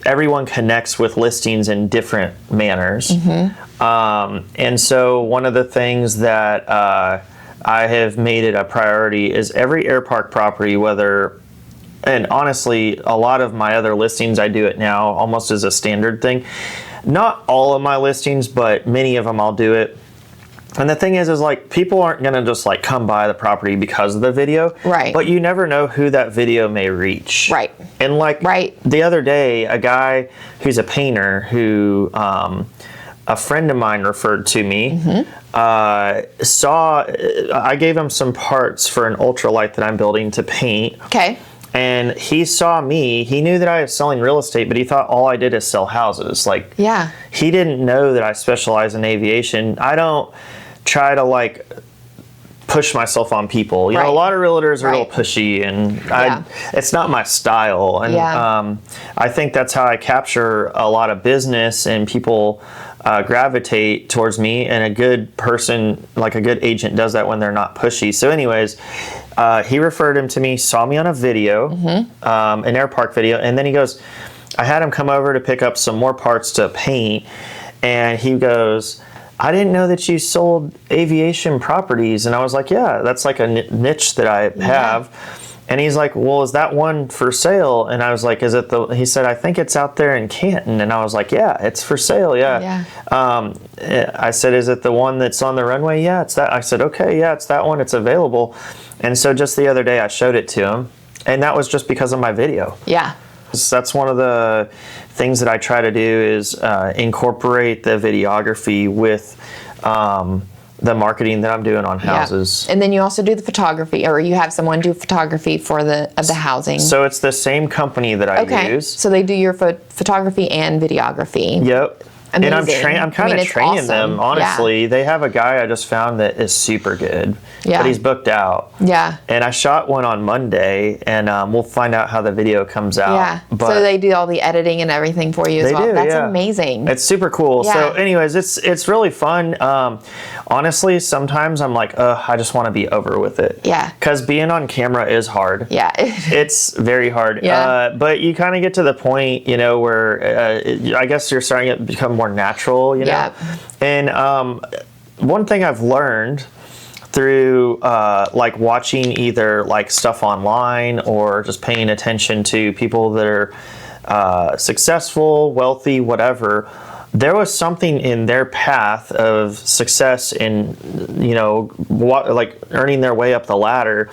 A: everyone connects with listings in different manners. And so one of the things that I have made it a priority is every air park property, and honestly, a lot of my other listings, I do it now almost as a standard thing. Not all of my listings, but many of them I'll do it. And the thing is like, people aren't going to just like come by the property because of the video.
B: Right.
A: But you never know who that video may reach.
B: Right.
A: And like the other day, a guy who's a painter who a friend of mine referred to me, I gave him some parts for an ultralight that I'm building to paint.
B: Okay.
A: And he saw me. He knew that I was selling real estate, but he thought all I did is sell houses. Like, he didn't know that I specialize in aviation. I don't try to like push myself on people. You know, a lot of realtors are real pushy, and it's not my style. And I think that's how I capture a lot of business, and people gravitate towards me. And a good person, like a good agent, does that when they're not pushy. So anyways, he referred him to me, saw me on a video, an air park video, and then he goes, I had him come over to pick up some more parts to paint, and he goes, I didn't know that you sold aviation properties. And I was like, yeah, that's like a niche that I have. And he's like, well, is that one for sale? And I was like, he said, I think it's out there in Canton. And I was like, yeah, it's for sale. Yeah. I said, is it the one that's on the runway? Yeah, it's that. I said, okay, yeah, it's that one. It's available. And so just the other day I showed it to him, and that was just because of my video.
B: Yeah.
A: That's one of the things that I try to do is incorporate the videography with the marketing that I'm doing on houses.
B: And then you also do the photography, or you have someone do photography for the housing.
A: So it's the same company that I use.
B: So they do your photography and videography.
A: Yep.
B: Amazing.
A: And I'm kind of training them, honestly. They have a guy I just found that is super good, but he's booked out.
B: Yeah.
A: And I shot one on Monday, and we'll find out how the video comes out.
B: Yeah.
A: But
B: so they do all the editing and everything for you as well. That's amazing.
A: It's super cool.
B: Yeah.
A: So anyways, it's really fun. Honestly, sometimes I'm like, I just want to be over with it.
B: Yeah.
A: Because being on camera is hard.
B: Yeah.
A: It's very hard.
B: Yeah.
A: But you kind of get to the point, where I guess you're starting to become more natural,
B: Yeah.
A: And one thing I've learned through like watching either like stuff online or just paying attention to people that are successful, wealthy, whatever, there was something in their path of success in, like earning their way up the ladder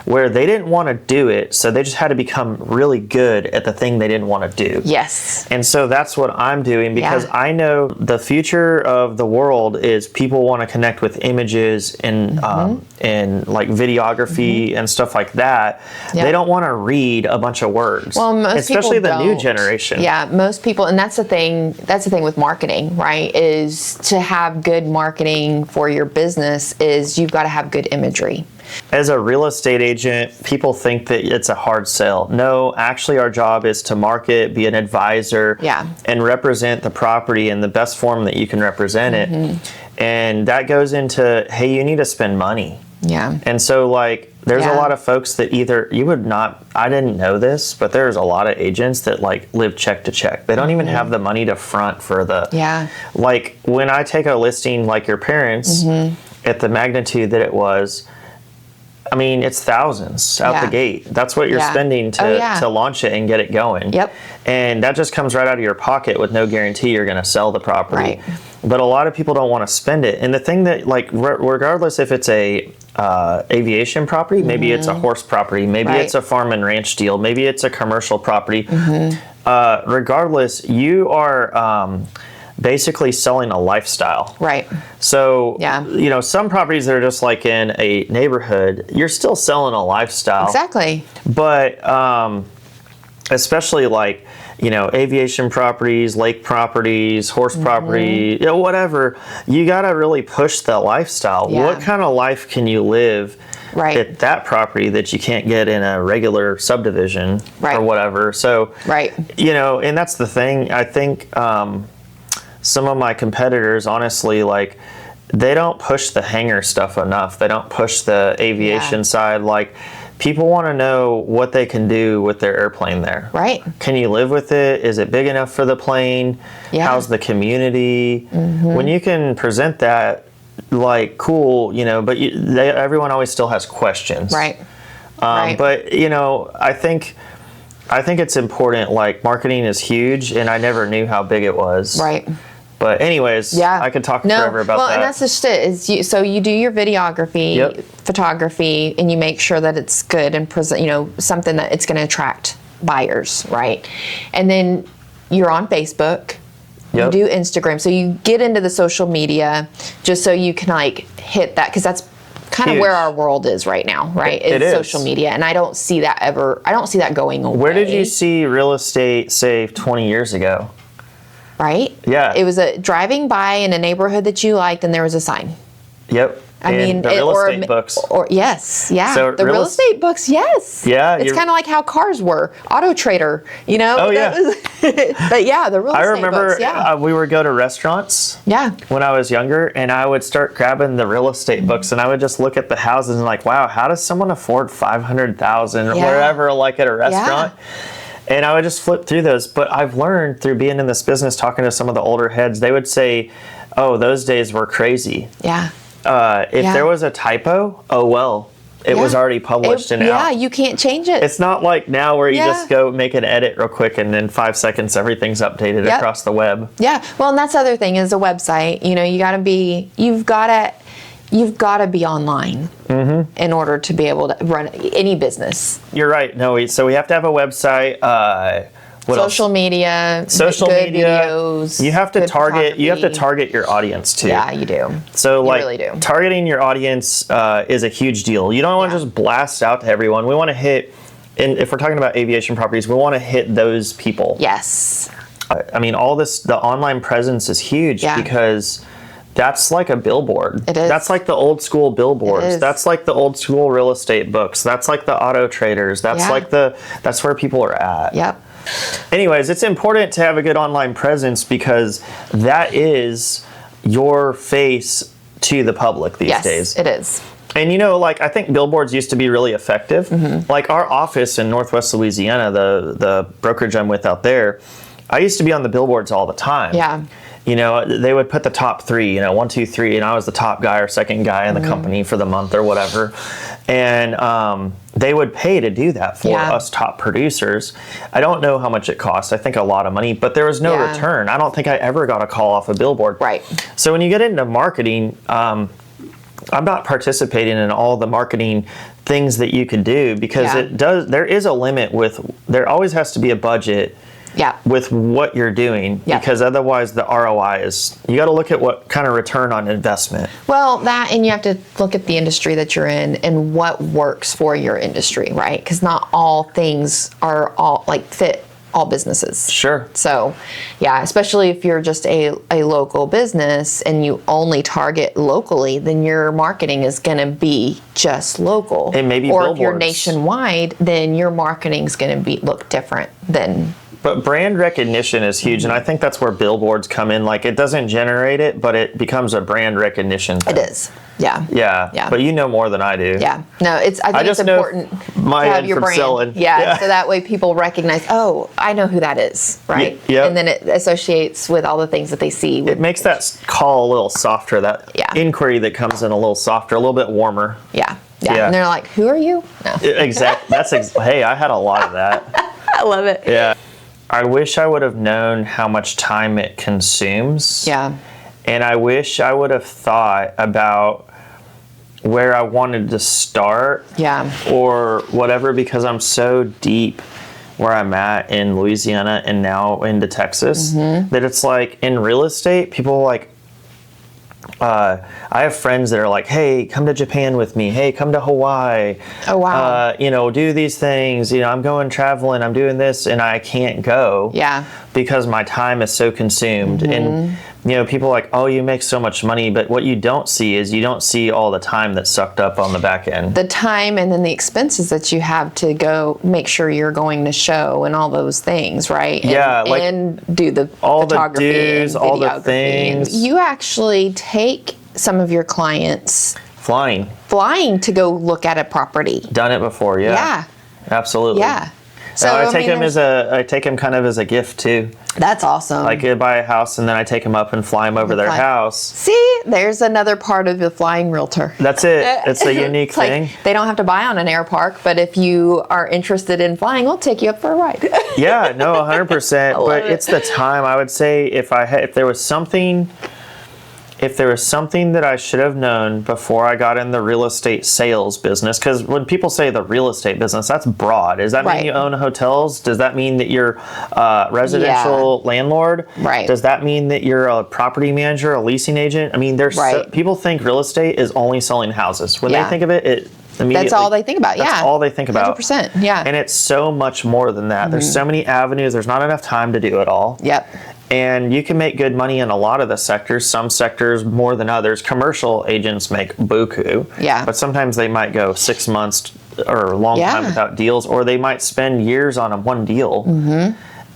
A: where they didn't want to do it. So they just had to become really good at the thing they didn't want to do.
B: Yes.
A: And so that's what I'm doing because I know the future of the world is people want to connect with images and like videography and stuff like that. Yep. They don't want to read a bunch of words.
B: Well, most
A: especially
B: people
A: the
B: don't.
A: new generation.
B: Yeah, most people, and that's the thing with marketing, right? Is to have good marketing for your business is you've got to have good imagery.
A: As a real estate agent, people think that it's a hard sell. No, actually our job is to market, be an advisor, and represent the property in the best form that you can represent it. And that goes into, hey, you need to spend money.
B: Yeah.
A: And so like there's a lot of folks that either I didn't know this, but there's a lot of agents that like live check to check. They don't even have the money to front for the like when I take a listing like your parents at the magnitude that it was, I mean, it's thousands out the gate. That's what you're spending to launch it and get it going.
B: Yep.
A: And that just comes right out of your pocket with no guarantee you're going to sell the property.
B: Right.
A: But a lot of people don't want to spend it. And the thing that, like, regardless if it's a aviation property, maybe it's a horse property, maybe it's a farm and ranch deal, maybe it's a commercial property. Regardless, you are basically selling a lifestyle.
B: Right.
A: So, some properties that are just like in a neighborhood, you're still selling a lifestyle.
B: Exactly.
A: But especially like, aviation properties, lake properties, horse property, whatever, you got to really push the lifestyle.
B: Yeah.
A: What kind of life can you live at that property that you can't get in a regular subdivision or whatever? So, and that's the thing. I think some of my competitors, honestly, like, they don't push the hangar stuff enough. They don't push the aviation side. Like, people want to know what they can do with their airplane there. Right. Can you live with it? Is it big enough for the plane? Yeah. How's the community? When you can present that, like, cool, but everyone always still has questions. Right. But, I think it's important. Like, marketing is huge, and I never knew how big it was. Right. But anyways, I could talk forever about that.
B: Well, and that's just it. So you do your videography, photography, and you make sure that it's good and present, something that it's going to attract buyers, right? And then you're on Facebook. You do Instagram. So you get into the social media just so you can like hit that, because that's kind of where our world is right now, right? It is social media, and I don't see that going away.
A: Where did you see real estate, say, 20 years ago?
B: Right?
A: Yeah.
B: It was driving by in a neighborhood that you liked, and there was a sign.
A: Yep.
B: I mean,
A: the real estate books.
B: Yes, yeah.
A: So
B: the real estate books, yes.
A: Yeah.
B: It's kind of like how cars were. Auto Trader,
A: Oh, yeah.
B: But yeah, the real estate books,
A: I remember we would go to restaurants when I was younger, and I would start grabbing the real estate books, and I would just look at the houses and like, wow, how does someone afford $500,000 or whatever, like at a restaurant? Yeah. And I would just flip through those. But I've learned through being in this business, talking to some of the older heads, they would say, oh, those days were crazy. Yeah. If there was a typo, oh, well. It was already published and out.
B: Yeah, you can't change it.
A: It's not like now where you just go make an edit real quick and in 5 seconds everything's updated across the web.
B: Yeah. Well, and that's the other thing is a website. You know, you've got to be online in order to be able to run any business.
A: You're right. No, so we have to have a website.
B: Social media,
A: social
B: good
A: media
B: videos.
A: You have to target your audience too.
B: Yeah, you do.
A: So
B: you
A: like
B: really do.
A: Targeting your audience is a huge deal. You don't want to just blast out to everyone. We want to hit, and if we're talking about aviation properties, we want to hit those people.
B: Yes.
A: I mean, the online presence is huge because that's like a billboard.
B: It is.
A: That's like the old school billboards. That's like the old school real estate books. That's like the auto traders. That's like that's where people are at.
B: Yep.
A: Anyways, it's important to have a good online presence because that is your face to the public these days.
B: Yes, it is.
A: And you know, like I think billboards used to be really effective. Like our office in Northwest Louisiana, the brokerage I'm with out there, I used to be on the billboards all the time.
B: Yeah.
A: You know, they would put the top 3, 1, 2, 3, and I was the top guy or second guy in the company for the month or whatever. And they would pay to do that for us top producers. I don't know how much it costs. I think a lot of money, but there was no return. I don't think I ever got a call off a billboard.
B: Right.
A: So when you get into marketing, I'm not participating in all the marketing things that you can do because there is a limit there always has to be a budget with what you're doing because otherwise the ROI is, you got to look at what kind of return on investment.
B: Well, and you have to look at the industry that you're in and what works for your industry, right? Because not all things are fit all businesses.
A: Sure.
B: So, especially if you're just a local business and you only target locally, then your marketing is going to be just local.
A: And maybe
B: or
A: billboards.
B: If you're nationwide, then your marketing is going to look different than.
A: But brand recognition is huge, and I think that's where billboards come in. Like, it doesn't generate it, but it becomes a brand recognition thing.
B: It is. Yeah.
A: But you know more than I do.
B: Yeah. No, I think it's important to have your brand.
A: Selling.
B: Yeah. So that way people recognize, oh, I know who that is, right?
A: Yeah.
B: And then it associates with all the things that they see.
A: It makes that call a little softer, that inquiry that comes in a little softer, a little bit warmer.
B: Yeah. And they're like, who are you? No.
A: Exactly. Hey, I had a lot of that.
B: I love it.
A: Yeah. I wish I would have known how much time it consumes.
B: Yeah.
A: And I wish I would have thought about where I wanted to start.
B: Yeah.
A: Or whatever, because I'm so deep where I'm at in Louisiana and now into Texas that it's like in real estate, people like, I have friends that are like, hey, come to Japan with me. Hey, come to Hawaii.
B: Oh, wow.
A: Do these things. I'm going traveling. I'm doing this. And I can't go.
B: Yeah.
A: Because my time is so consumed. And, people are like, oh, you make so much money. But what you don't see is you don't see all the time that's sucked up on the back end.
B: The time and then the expenses that you have to go make sure you're going to show and all those things, right? And do the
A: all
B: photography
A: the dues,
B: and
A: all the
B: videography.
A: things.
B: And you actually take some of your clients
A: flying
B: to go look at a property.
A: Done it before, yeah. Absolutely.
B: Yeah.
A: So I take him kind of as a gift too.
B: That's awesome.
A: Like I buy a house and then I take them up and fly them over their house.
B: See, there's another part of the Flying Realtor.
A: That's it. It's a unique thing.
B: Like, they don't have to buy on an air park, but if you are interested in flying, we'll take you up for a ride.
A: Yeah, no, 100%. But it's the time. I would say if there was something that I should have known before I got in the real estate sales business, because when people say the real estate business, that's broad. Does that mean you own hotels? Does that mean that you're a residential landlord?
B: Right.
A: Does that mean that you're a property manager, a leasing agent? I mean, people think real estate is only selling houses. When they think of it
B: that's all they think about.
A: That's all they think about.
B: 100%. Yeah.
A: And it's so much more than that. There's so many avenues. There's not enough time to do it all.
B: Yep.
A: And you can make good money in a lot of the sectors. Some sectors more than others. Commercial agents make buku.
B: Yeah.
A: But sometimes they might go 6 months or a long time without deals, or they might spend years on one deal.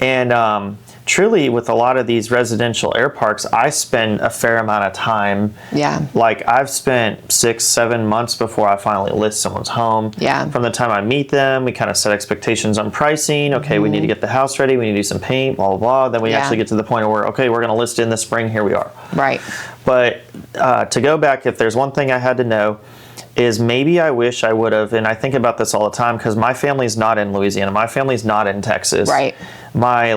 A: And truly, with a lot of these residential air parks, I spend a fair amount of time.
B: Yeah.
A: Like I've spent 6-7 months before I finally list someone's home.
B: Yeah.
A: From the time I meet them, we kind of set expectations on pricing. Okay, we need to get the house ready. We need to do some paint, blah, blah, blah. Then we actually get to the point where, okay, we're going to list in the spring. Here we are.
B: Right.
A: But to go back, if there's one thing I had to know, is maybe I wish I would have, and I think about this all the time because my family's not in Louisiana. My family's not in Texas.
B: Right.
A: My,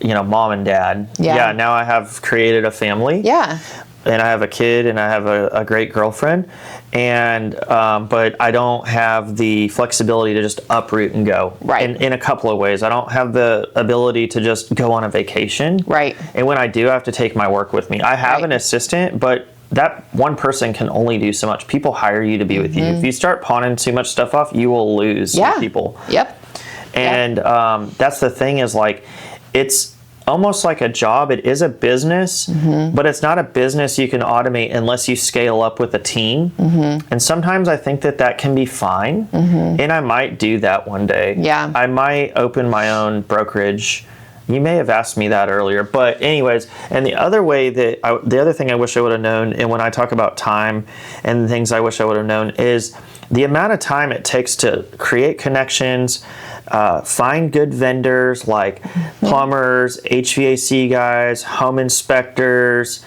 A: mom and dad. Yeah, now I have created a family.
B: Yeah.
A: And I have a kid and I have a great girlfriend. And, but I don't have the flexibility to just uproot and go.
B: Right.
A: In a couple of ways. I don't have the ability to just go on a vacation.
B: Right.
A: And when I do, I have to take my work with me. I have an assistant, but that one person can only do so much. People hire you to be with you. If you start pawning too much stuff off, you will lose people.
B: Yep.
A: And that's the thing is it's almost like a job. It is a business, but it's not a business you can automate unless you scale up with a team. And sometimes I think that can be fine. And I might do that one day.
B: Yeah.
A: I might open my own brokerage. You may have asked me that earlier, but anyways, and the other thing I wish I would have known, and when I talk about time and things I wish I would have known, is the amount of time it takes to create connections, find good vendors like plumbers, HVAC guys, home inspectors,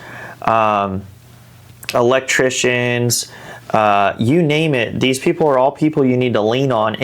A: electricians, you name it. These people are all people you need to lean on.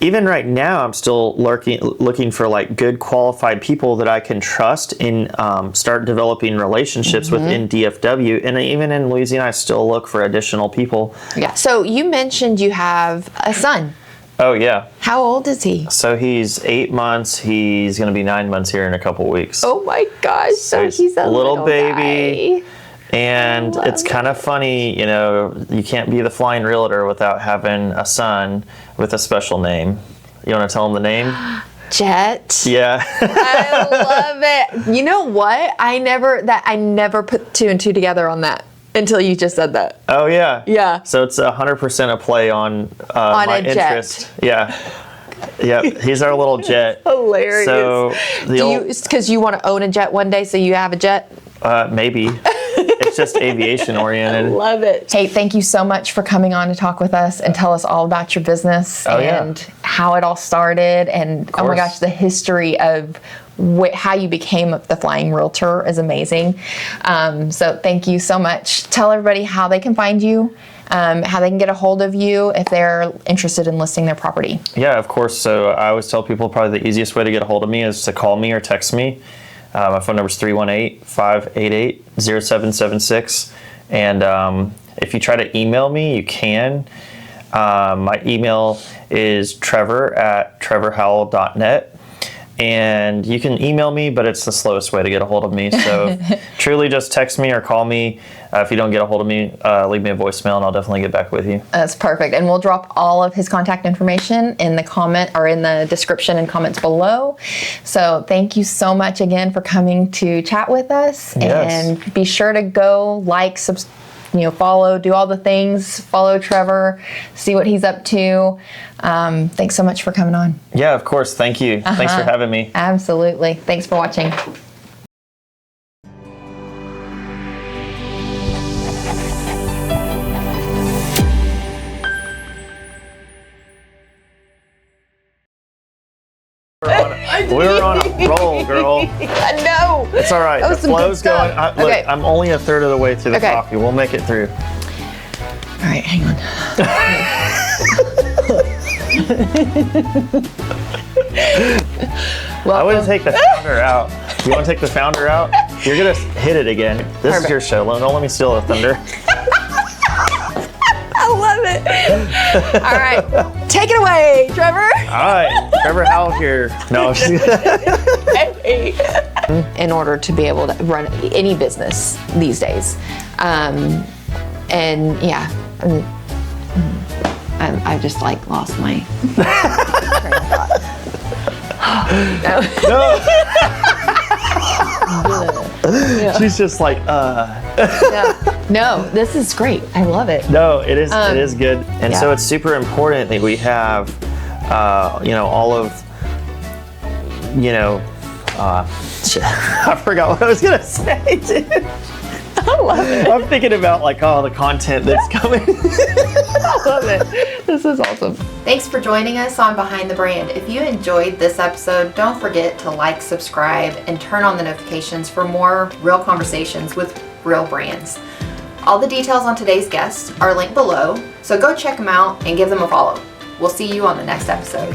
A: Even right now, I'm still looking for good qualified people that I can trust and start developing relationships within DFW. And even in Louisiana, I still look for additional people.
B: Yeah. So you mentioned you have a son.
A: Oh, yeah.
B: How old is he?
A: So he's 8 months. He's going to be 9 months here in a couple weeks.
B: Oh, my gosh. So he's a little
A: baby.
B: guy.
A: And it's kind of funny, you can't be the Flying Realtor without having a son with a special name. You want to tell him the name?
B: Jet.
A: Yeah.
B: I love it. You know what? I never put two and two together on that until you just said that.
A: Oh, yeah.
B: Yeah.
A: So it's 100% a play on my interest. Jet. Yeah. He's our little jet.
B: Hilarious.
A: So
B: because you want to own a jet one day, so you have a jet?
A: Maybe. It's just aviation oriented.
B: I love it. Hey, thank you so much for coming on to talk with us and tell us all about your business and how it all started. And oh my gosh, the history of how you became the Flying Realtor is amazing. So thank you so much. Tell everybody how they can find you, how they can get a hold of you if they're interested in listing their property. Yeah, of course. So I always tell people probably the easiest way to get a hold of me is to call me or text me. My phone number is 318-588-0776. And if you try to email me, you can. My email is trevor@trevorhowell.net. And you can email me, but it's the slowest way to get a hold of me. So truly just text me or call me. If you don't get a hold of me, leave me a voicemail and I'll definitely get back with you. That's perfect. And we'll drop all of his contact information in the comment or in the description and comments below. So thank you so much again for coming to chat with us. Yes. And be sure to go like, follow, do all the things, follow Trevor, see what he's up to. Thanks so much for coming on. Yeah, of course. Thank you. Thanks for having me. Absolutely. Thanks for watching. We were on a roll, girl. I know. It's all right. The flow's going. Look, I'm only a third of the way through the coffee. We'll make it through. All right, hang on. I wouldn't take the founder out. You want to take the founder out? You're going to hit it again. This is your show. Don't let me steal the thunder. I love it. All right. Take it away, Trevor. All right. Trevor Howell here. No. In order to be able to run any business these days. And yeah. I just lost my train of thought. No. She's just No, this is great. I love it. No, it is. It is good, and so it's super important that we have, all of, I forgot what I was gonna say, dude. love it.
A: I'm thinking about like all the content that's coming.
B: I love it. This is awesome.
C: Thanks for joining us on Behind the Brand. If you enjoyed this episode, don't forget to like, subscribe, and turn on the notifications for more real conversations with real brands. All the details on today's guests are linked below, so go check them out and give them a follow. We'll see you on the next episode.